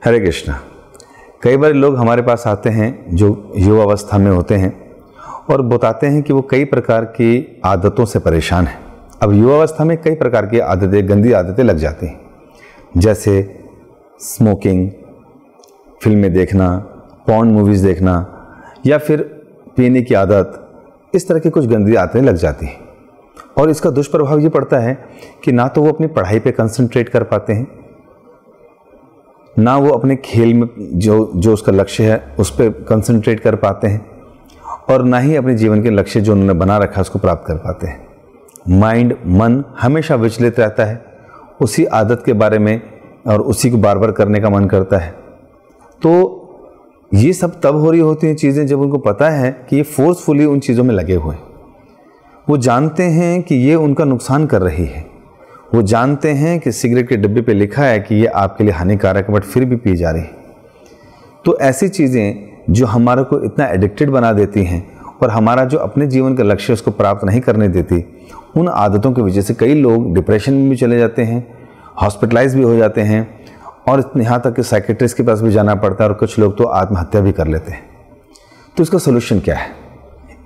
हरे कृष्णा। कई बार लोग हमारे पास आते हैं जो युवावस्था में होते हैं और बताते हैं कि वो कई प्रकार की आदतों से परेशान हैं। अब युवावस्था में कई प्रकार की आदतें, गंदी आदतें लग जाती हैं, जैसे स्मोकिंग, फिल्में देखना, पॉर्न मूवीज़ देखना, या फिर पीने की आदत। इस तरह की कुछ गंदी आदतें लग जाती हैं और इसका दुष्प्रभाव ये पड़ता है कि ना तो वो अपनी पढ़ाई पे कंसंट्रेट कर पाते हैं, ना वो अपने खेल में जो उसका लक्ष्य है उस पर कंसंट्रेट कर पाते हैं, और ना ही अपने जीवन के लक्ष्य जो उन्होंने बना रखा है उसको प्राप्त कर पाते हैं। मन हमेशा विचलित रहता है उसी आदत के बारे में और उसी को बार बार करने का मन करता है। तो ये सब तब हो रही होती हैं चीज़ें जब उनको पता है कि ये फोर्सफुली उन चीज़ों में लगे हुए हैं। वो जानते हैं कि ये उनका नुकसान कर रही है, वो जानते हैं कि सिगरेट के डिब्बे पे लिखा है कि ये आपके लिए हानिकारक है, बट फिर भी पी जा रही है। तो ऐसी चीज़ें जो हमारे को इतना एडिक्टेड बना देती हैं और हमारा जो अपने जीवन का लक्ष्य उसको प्राप्त नहीं करने देती, उन आदतों की वजह से कई लोग डिप्रेशन में भी चले जाते हैं, हॉस्पिटलाइज भी हो जाते हैं, और यहाँ तक कि साइकेट्रिस्ट के पास भी जाना पड़ता है, और कुछ लोग तो आत्महत्या भी कर लेते हैं। तो इसका सोल्यूशन क्या है?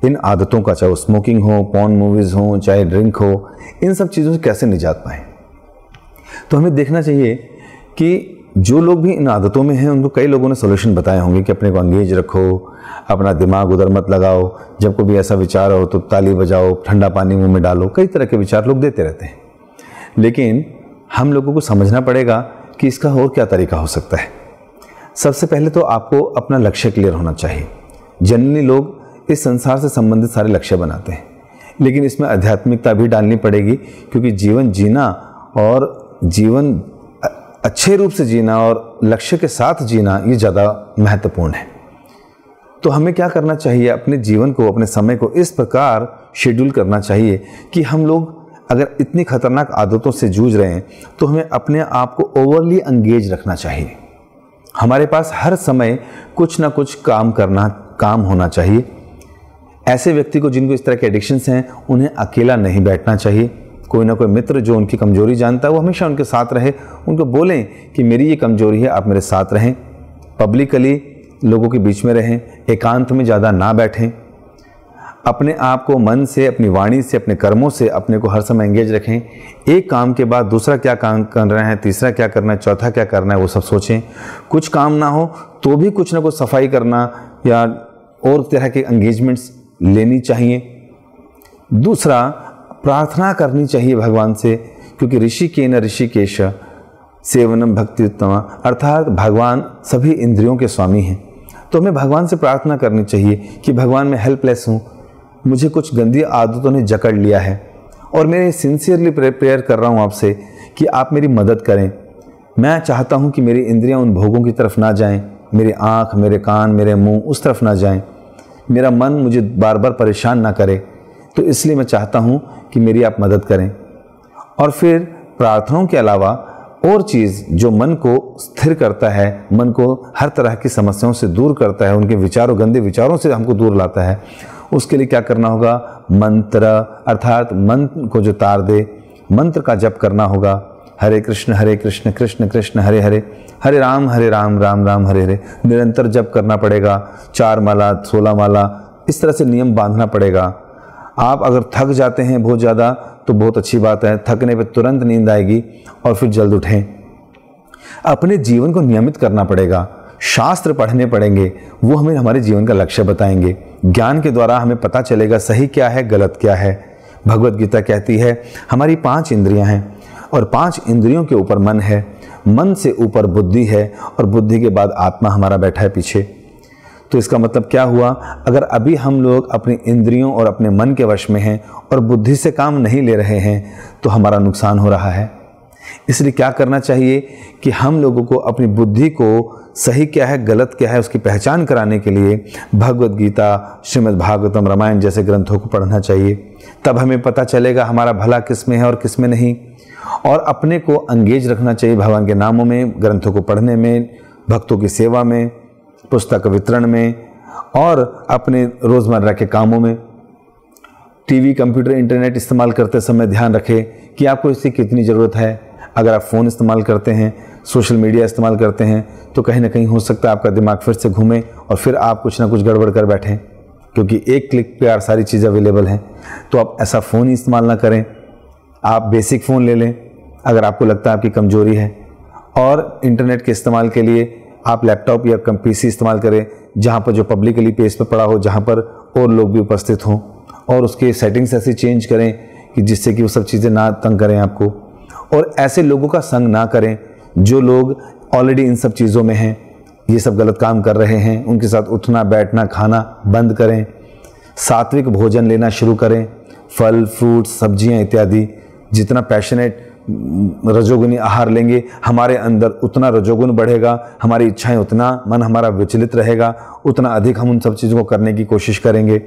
इन आदतों का, चाहे वो स्मोकिंग हो, पॉर्न मूवीज़ हो, चाहे ड्रिंक हो, इन सब चीज़ों से कैसे निजात पाएँ? तो हमें देखना चाहिए कि जो लोग भी इन आदतों में हैं उनको कई लोगों ने सोल्यूशन बताए होंगे कि अपने को एंगेज रखो, अपना दिमाग उधर मत लगाओ, जब कोई ऐसा विचार हो तो ताली बजाओ, ठंडा पानी मुंह में डालो। कई तरह के विचार लोग देते रहते हैं, लेकिन हम लोगों को समझना पड़ेगा कि इसका और क्या तरीका हो सकता है। सबसे पहले तो आपको अपना लक्ष्य क्लियर होना चाहिए। जनरली लोग इस संसार से संबंधित सारे लक्ष्य बनाते हैं, लेकिन इसमें आध्यात्मिकता भी डालनी पड़ेगी, क्योंकि जीवन जीना और जीवन अच्छे रूप से जीना और लक्ष्य के साथ जीना ये ज़्यादा महत्वपूर्ण है। तो हमें क्या करना चाहिए? अपने जीवन को, अपने समय को इस प्रकार शेड्यूल करना चाहिए कि हम लोग अगर इतनी खतरनाक आदतों से जूझ रहे हैं तो हमें अपने आप को ओवरली एंगेज रखना चाहिए। हमारे पास हर समय कुछ ना कुछ काम होना चाहिए। ऐसे व्यक्ति को जिनको इस तरह के एडिक्शंस हैं उन्हें अकेला नहीं बैठना चाहिए। कोई ना कोई मित्र जो उनकी कमजोरी जानता है वो हमेशा उनके साथ रहे, उनको बोलें कि मेरी ये कमजोरी है, आप मेरे साथ रहें। पब्लिकली लोगों के बीच में रहें, एकांत में ज़्यादा ना बैठें। अपने आप को मन से, अपनी वाणी से, अपने कर्मों से अपने को हर समय एंगेज रखें। एक काम के बाद दूसरा क्या काम कर रहे हैं, तीसरा क्या करना है, चौथा क्या करना है, वो सब सोचें। कुछ काम ना हो तो भी कुछ ना कुछ सफाई करना या और तरह के एंगेजमेंट्स लेनी चाहिए। दूसरा, प्रार्थना करनी चाहिए भगवान से, क्योंकि ऋषिकेन ऋषिकेश सेवनम भक्ति उत्तमा, अर्थात भगवान सभी इंद्रियों के स्वामी हैं। तो हमें भगवान से प्रार्थना करनी चाहिए कि भगवान मैं हेल्पलेस हूँ, मुझे कुछ गंदी आदतों ने जकड़ लिया है और मैं सिंसियरली प्रेयर कर रहा हूँ आपसे कि आप मेरी मदद करें। मैं चाहता हूँ कि मेरी इंद्रियाँ उन भोगों की तरफ ना जाएं, मेरी आँख, मेरे कान, मेरे मुंह उस तरफ ना जाएं, मेरा मन मुझे बार बार परेशान ना करे। तो इसलिए मैं चाहता हूँ कि मेरी आप मदद करें। और फिर प्रार्थनाओं के अलावा और चीज़ जो मन को स्थिर करता है, मन को हर तरह की समस्याओं से दूर करता है, उनके विचारों, गंदे विचारों से हमको दूर लाता है, उसके लिए क्या करना होगा? मंत्र, अर्थात मन को जो तार दे, मंत्र का जप करना होगा। हरे कृष्ण कृष्ण कृष्ण हरे हरे, हरे राम राम राम हरे हरे। निरंतर जप करना पड़ेगा, 4 माला 16 माला, इस तरह से नियम बांधना पड़ेगा। आप अगर थक जाते हैं बहुत ज़्यादा तो बहुत अच्छी बात है, थकने पे तुरंत नींद आएगी और फिर जल्द उठें। अपने जीवन को नियमित करना पड़ेगा, शास्त्र पढ़ने पड़ेंगे, वो हमें हमारे जीवन का लक्ष्य बताएंगे। ज्ञान के द्वारा हमें पता चलेगा सही क्या है, गलत क्या है। भगवत गीता कहती है हमारी 5 इंद्रियां हैं और 5 इंद्रियों के ऊपर मन है, मन से ऊपर बुद्धि है और बुद्धि के बाद आत्मा हमारा बैठा है पीछे। तो इसका मतलब क्या हुआ? अगर अभी हम लोग अपनी इंद्रियों और अपने मन के वश में हैं और बुद्धि से काम नहीं ले रहे हैं तो हमारा नुकसान हो रहा है। इसलिए क्या करना चाहिए कि हम लोगों को अपनी बुद्धि को सही क्या है, गलत क्या है, उसकी पहचान कराने के लिए भगवत गीता, श्रीमद् भागवतम, रामायण जैसे ग्रंथों को पढ़ना चाहिए। तब हमें पता चलेगा हमारा भला किस में है और किस में नहीं। और अपने को एंगेज रखना चाहिए भगवान के नामों में, ग्रंथों को पढ़ने में, भक्तों की सेवा में, पुस्तक वितरण में और अपने रोज़मर्रा के कामों में। टीवी, कंप्यूटर, इंटरनेट इस्तेमाल करते समय ध्यान रखें कि आपको इसकी कितनी ज़रूरत है। अगर आप फ़ोन इस्तेमाल करते हैं, सोशल मीडिया इस्तेमाल करते हैं, तो कहीं ना कहीं हो सकता है आपका दिमाग फिर से घूमे और फिर आप कुछ ना कुछ गड़बड़ कर बैठें, क्योंकि एक क्लिक पे यार सारी चीज़ अवेलेबल हैं। तो आप ऐसा फ़ोन ही इस्तेमाल ना करें। आप बेसिक फ़ोन ले लें अगर आपको लगता है आपकी कमज़ोरी है, और इंटरनेट के इस्तेमाल के लिए आप लैपटॉप या पीसी इस्तेमाल करें जहाँ पर जो पब्लिकली पेज पर पड़ा हो, जहाँ पर और लोग भी उपस्थित हों, और उसके सेटिंग्स ऐसी चेंज करें कि जिससे कि वो सब चीज़ें ना तंग करें आपको। और ऐसे लोगों का संग ना करें जो लोग ऑलरेडी इन सब चीज़ों में हैं, ये सब गलत काम कर रहे हैं। उनके साथ उठना बैठना खाना बंद करें। सात्विक भोजन लेना शुरू करें, फल फ्रूट सब्जियां इत्यादि। जितना पैशनेट रजोगुनी आहार लेंगे, हमारे अंदर उतना रजोगुण बढ़ेगा, हमारी इच्छाएं उतना, मन हमारा विचलित रहेगा, उतना अधिक हम उन सब चीज़ों को करने की कोशिश करेंगे।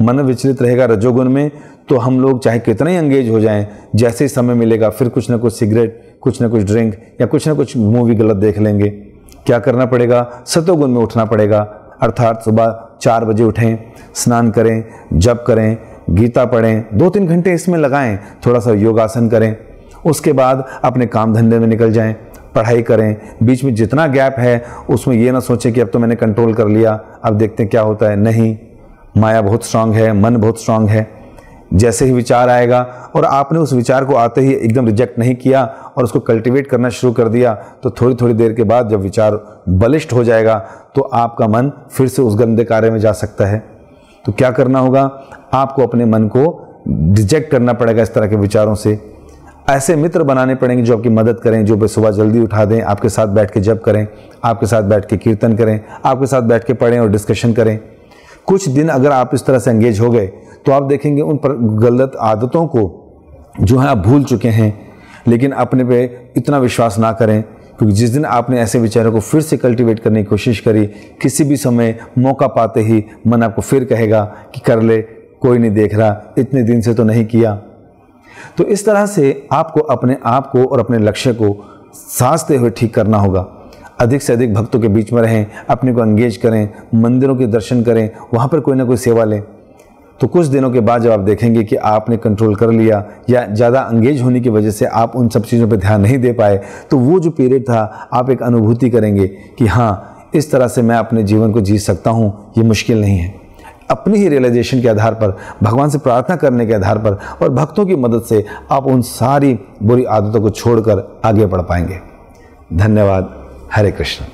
मन विचलित रहेगा रजोगुण में, तो हम लोग चाहे कितना ही एंगेज हो जाएं, जैसे ही समय मिलेगा फिर कुछ ना कुछ सिगरेट, कुछ ना कुछ ड्रिंक या कुछ ना कुछ मूवी गलत देख लेंगे। क्या करना पड़ेगा? सतोगुण में उठना पड़ेगा, अर्थात सुबह 4 बजे उठें, स्नान करें, जप करें, गीता पढ़ें, 2-3 घंटे इसमें लगाएं, थोड़ा सा योगासन करें। उसके बाद अपने काम धंधे में निकल जाएं, पढ़ाई करें। बीच में जितना गैप है उसमें ये ना सोचें कि अब तो मैंने कंट्रोल कर लिया, अब देखते हैं क्या होता है। नहीं, माया बहुत स्ट्रांग है, मन बहुत स्ट्रांग है। जैसे ही विचार आएगा और आपने उस विचार को आते ही एकदम रिजेक्ट नहीं किया और उसको कल्टीवेट करना शुरू कर दिया, तो थोड़ी थोड़ी देर के बाद जब विचार बलिष्ठ हो जाएगा तो आपका मन फिर से उस गंदे कार्य में जा सकता है। तो क्या करना होगा? आपको अपने मन को रिजेक्ट करना पड़ेगा इस तरह के विचारों से। ऐसे मित्र बनाने पड़ेंगे जो आपकी मदद करें, जो सुबह जल्दी उठा दें, आपके साथ बैठ के जप करें, आपके साथ बैठ के कीर्तन करें, आपके साथ बैठ के पढ़ें और डिस्कशन करें। कुछ दिन अगर आप इस तरह से एंगेज हो गए तो आप देखेंगे उन पर गलत आदतों को जो है आप भूल चुके हैं। लेकिन अपने पे इतना विश्वास ना करें, क्योंकि जिस दिन आपने ऐसे विचारों को फिर से कल्टीवेट करने की कोशिश करी, किसी भी समय मौका पाते ही मन आपको फिर कहेगा कि कर ले, कोई नहीं देख रहा, इतने दिन से तो नहीं किया। तो इस तरह से आपको अपने आप को और अपने लक्ष्य को साधते हुए ठीक करना होगा। अधिक से अधिक भक्तों के बीच में रहें, अपने को एंगेज करें, मंदिरों के दर्शन करें, वहाँ पर कोई ना कोई सेवा लें। तो कुछ दिनों के बाद जब आप देखेंगे कि आपने कंट्रोल कर लिया या ज़्यादा एंगेज होने की वजह से आप उन सब चीज़ों पर ध्यान नहीं दे पाए, तो वो जो पीरियड था आप एक अनुभूति करेंगे कि हाँ, इस तरह से मैं अपने जीवन को जी सकता हूँ, ये मुश्किल नहीं है। अपनी ही रियलाइजेशन के आधार पर, भगवान से प्रार्थना करने के आधार पर और भक्तों की मदद से आप उन सारी बुरी आदतों को छोड़कर आगे बढ़ पाएंगे। धन्यवाद। हरे कृष्ण।